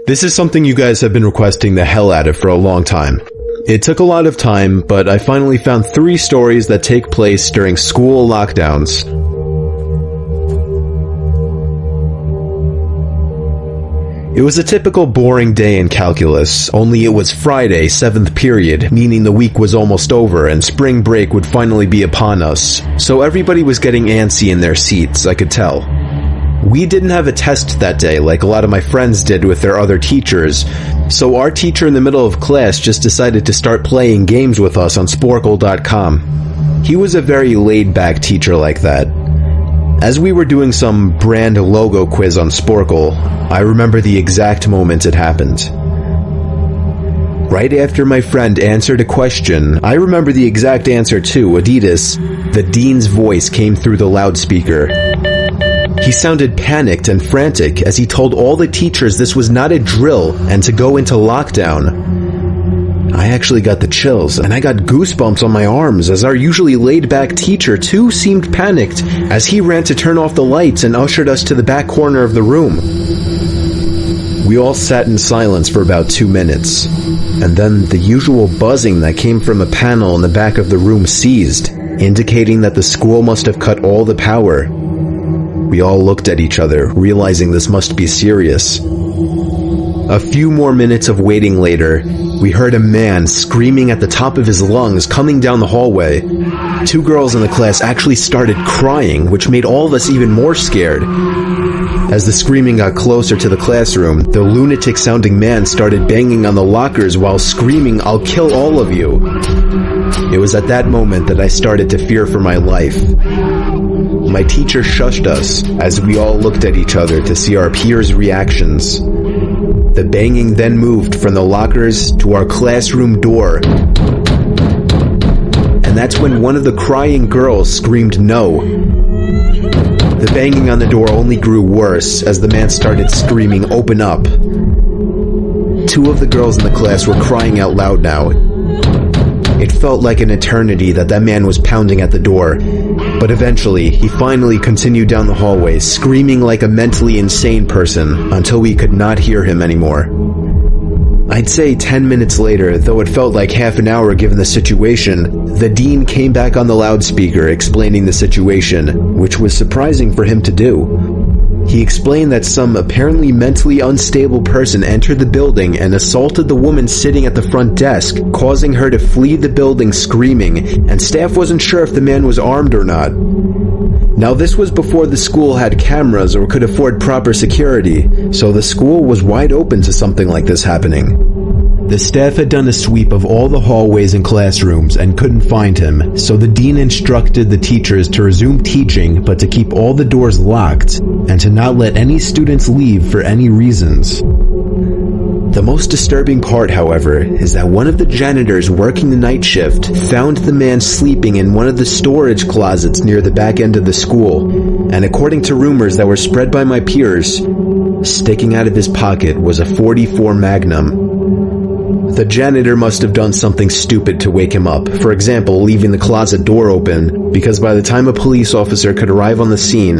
This is something you guys have been requesting the hell out of for a long time. It took a lot of time, but I finally found 3 stories that take place during school lockdowns. It was a typical boring day in calculus, only it was Friday, 7th period, meaning the week was almost over and spring break would finally be upon us, so everybody was getting antsy in their seats, I could tell. We didn't have a test that day like a lot of my friends did with their other teachers, so our teacher in the middle of class just decided to start playing games with us on Sporkle.com. He was a very laid-back teacher like that. As we were doing some brand logo quiz on Sporkle, I remember the exact moment it happened. Right after my friend answered a question, I remember the exact answer too, Adidas. The dean's voice came through the loudspeaker. He sounded panicked and frantic as he told all the teachers this was not a drill and to go into lockdown. I actually got the chills, and I got goosebumps on my arms as our usually laid-back teacher too seemed panicked as he ran to turn off the lights and ushered us to the back corner of the room. We all sat in silence for about 2 minutes, and then the usual buzzing that came from a panel in the back of the room ceased, indicating that the school must have cut all the power. We all looked at each other, realizing this must be serious. A few more minutes of waiting later, we heard a man screaming at the top of his lungs coming down the hallway. 2 girls in the class actually started crying, which made all of us even more scared. As the screaming got closer to the classroom, the lunatic-sounding man started banging on the lockers while screaming, "I'll kill all of you." It was at that moment that I started to fear for my life. My teacher shushed us as we all looked at each other to see our peers' reactions. The banging then moved from the lockers to our classroom door. And that's when one of the crying girls screamed no. The banging on the door only grew worse as the man started screaming, "Open up." 2 of the girls in the class were crying out loud now. It felt like an eternity that man was pounding at the door, but eventually, he finally continued down the hallway, screaming like a mentally insane person until we could not hear him anymore. I'd say 10 minutes later, though it felt like half an hour given the situation, the dean came back on the loudspeaker explaining the situation, which was surprising for him to do. He explained that some apparently mentally unstable person entered the building and assaulted the woman sitting at the front desk, causing her to flee the building screaming, and staff wasn't sure if the man was armed or not. Now this was before the school had cameras or could afford proper security, so the school was wide open to something like this happening. The staff had done a sweep of all the hallways and classrooms and couldn't find him, so the dean instructed the teachers to resume teaching but to keep all the doors locked and to not let any students leave for any reasons. The most disturbing part, however, is that one of the janitors working the night shift found the man sleeping in one of the storage closets near the back end of the school, and according to rumors that were spread by my peers, sticking out of his pocket was a .44 Magnum. The janitor must have done something stupid to wake him up, for example, leaving the closet door open, because by the time a police officer could arrive on the scene,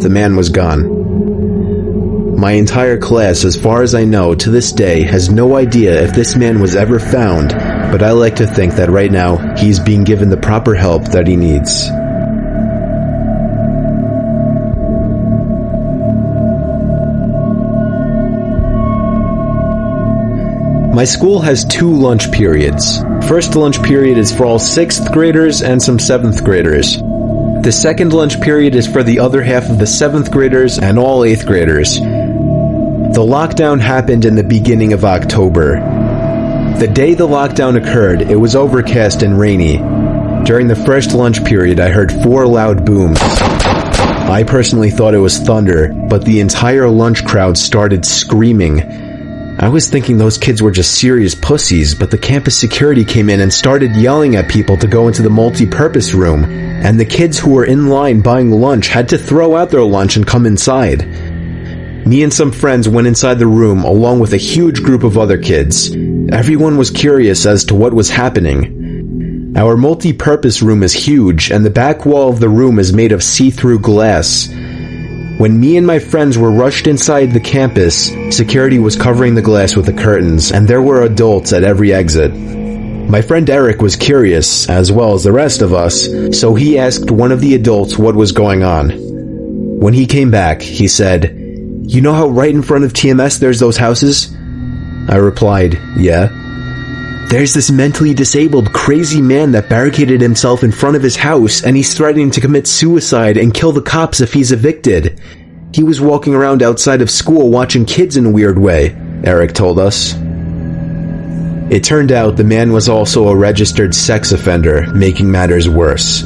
the man was gone. My entire class, as far as I know, to this day, has no idea if this man was ever found, but I like to think that right now, he's being given the proper help that he needs. My school has 2 lunch periods. First lunch period is for all 6th graders and some 7th graders. The second lunch period is for the other half of the 7th graders and all 8th graders. The lockdown happened in the beginning of October. The day the lockdown occurred, it was overcast and rainy. During the first lunch period, I heard 4 loud booms. I personally thought it was thunder, but the entire lunch crowd started screaming. I was thinking those kids were just serious pussies, but the campus security came in and started yelling at people to go into the multi-purpose room, and the kids who were in line buying lunch had to throw out their lunch and come inside. Me and some friends went inside the room along with a huge group of other kids. Everyone was curious as to what was happening. Our multi-purpose room is huge, and the back wall of the room is made of see-through glass. When me and my friends were rushed inside the campus, security was covering the glass with the curtains, and there were adults at every exit. My friend Eric was curious, as well as the rest of us, so he asked one of the adults what was going on. When he came back, he said, "You know how right in front of TMS there's those houses?" I replied, "Yeah." "There's this mentally disabled, crazy man that barricaded himself in front of his house, and he's threatening to commit suicide and kill the cops if he's evicted. He was walking around outside of school watching kids in a weird way," Eric told us. It turned out the man was also a registered sex offender, making matters worse.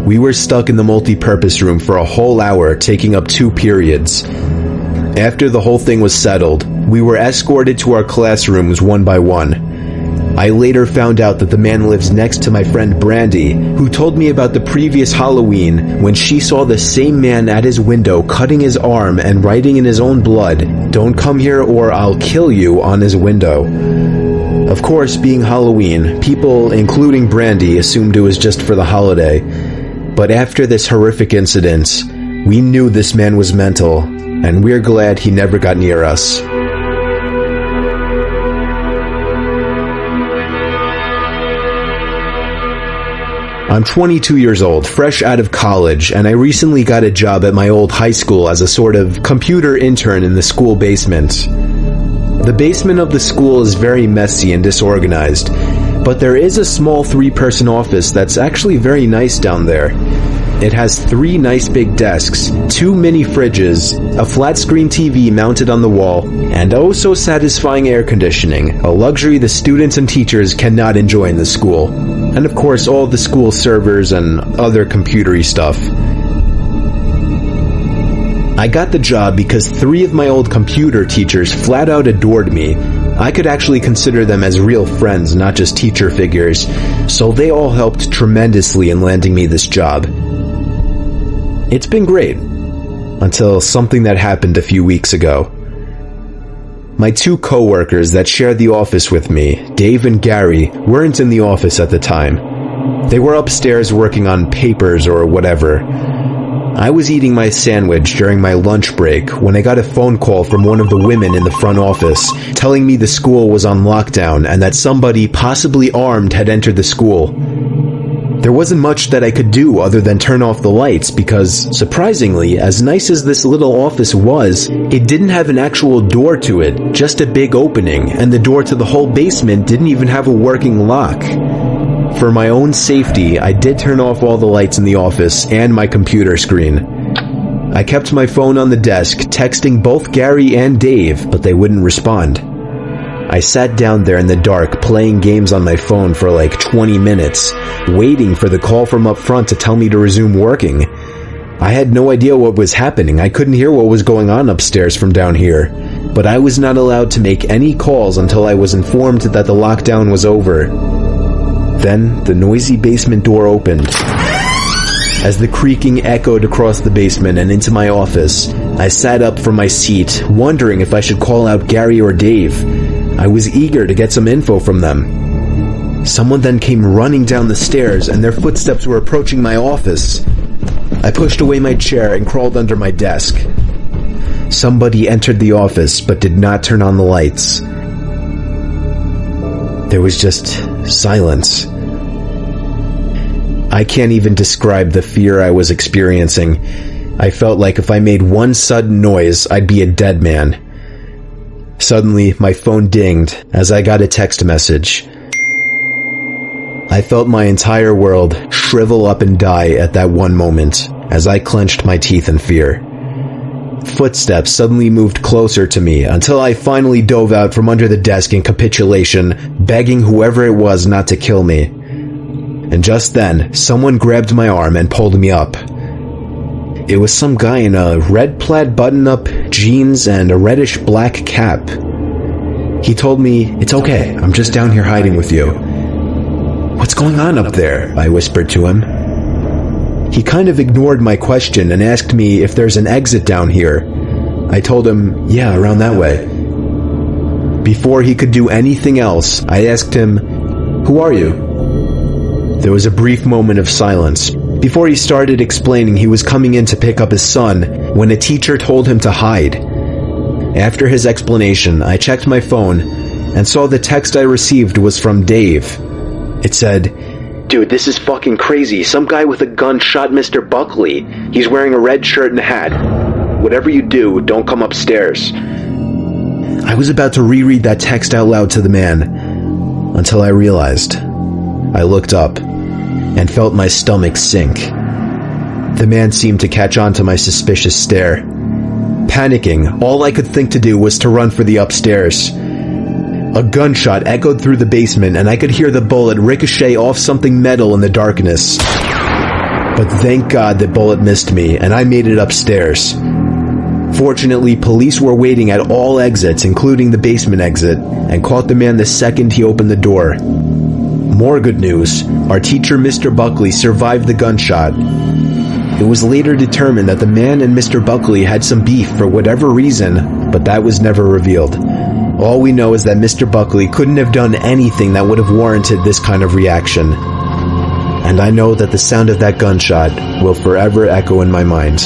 We were stuck in the multi-purpose room for a whole hour, taking up 2 periods. After the whole thing was settled, we were escorted to our classrooms one by one. I later found out that the man lives next to my friend Brandy, who told me about the previous Halloween when she saw the same man at his window cutting his arm and writing in his own blood, "Don't come here or I'll kill you," on his window. Of course, being Halloween, people, including Brandy, assumed it was just for the holiday. But after this horrific incident, we knew this man was mental, and we're glad he never got near us. I'm 22 years old, fresh out of college, and I recently got a job at my old high school as a sort of computer intern in the school basement. The basement of the school is very messy and disorganized, but there is a small 3-person office that's actually very nice down there. It has 3 nice big desks, 2 mini fridges, a flat-screen TV mounted on the wall, and oh so satisfying air conditioning, a luxury the students and teachers cannot enjoy in the school. And of course all the school servers and other computery stuff. I got the job because 3 of my old computer teachers flat out adored me. I could actually consider them as real friends, not just teacher figures, so they all helped tremendously in landing me this job. It's been great, until something that happened a few weeks ago. My 2 co-workers that shared the office with me, Dave and Gary, weren't in the office at the time. They were upstairs working on papers or whatever. I was eating my sandwich during my lunch break when I got a phone call from one of the women in the front office telling me the school was on lockdown and that somebody, possibly armed, had entered the school. There wasn't much that I could do other than turn off the lights because, surprisingly, as nice as this little office was, it didn't have an actual door to it, just a big opening, and the door to the whole basement didn't even have a working lock. For my own safety, I did turn off all the lights in the office and my computer screen. I kept my phone on the desk, texting both Gary and Dave, but they wouldn't respond. I sat down there in the dark, playing games on my phone for like 20 minutes, waiting for the call from up front to tell me to resume working. I had no idea what was happening. I couldn't hear what was going on upstairs from down here. But I was not allowed to make any calls until I was informed that the lockdown was over. Then, the noisy basement door opened. As the creaking echoed across the basement and into my office, I sat up from my seat, wondering if I should call out Gary or Dave. I was eager to get some info from them. Someone then came running down the stairs, and their footsteps were approaching my office. I pushed away my chair and crawled under my desk. Somebody entered the office, but did not turn on the lights. There was just silence. I can't even describe the fear I was experiencing. I felt like if I made one sudden noise, I'd be a dead man. Suddenly, my phone dinged as I got a text message. I felt my entire world shrivel up and die at that one moment as I clenched my teeth in fear. Footsteps suddenly moved closer to me until I finally dove out from under the desk in capitulation, begging whoever it was not to kill me. And just then, someone grabbed my arm and pulled me up. It was some guy in a red plaid button-up, jeans, and a reddish-black cap. He told me, "It's okay, I'm just down here hiding with you." "What's going on up there?" I whispered to him. He kind of ignored my question and asked me if there's an exit down here. I told him, "Yeah, around that way." Before he could do anything else, I asked him, "Who are you?" There was a brief moment of silence, Before he started explaining, he was coming in to pick up his son when a teacher told him to hide. After his explanation, I checked my phone and saw the text I received was from Dave. It said, "Dude, this is fucking crazy. Some guy with a gun shot Mr. Buckley. He's wearing a red shirt and hat. Whatever you do, don't come upstairs." I was about to reread that text out loud to the man until I realized. I looked up and felt my stomach sink. The man seemed to catch on to my suspicious stare. Panicking, all I could think to do was to run for the upstairs. A gunshot echoed through the basement, and I could hear the bullet ricochet off something metal in the darkness. But thank God the bullet missed me, and I made it upstairs. Fortunately, police were waiting at all exits, including the basement exit, and caught the man the second he opened the door. More good news, our teacher Mr. Buckley survived the gunshot. It was later determined that the man and Mr. Buckley had some beef for whatever reason, but that was never revealed. All we know is that Mr. Buckley couldn't have done anything that would have warranted this kind of reaction. And I know that the sound of that gunshot will forever echo in my mind.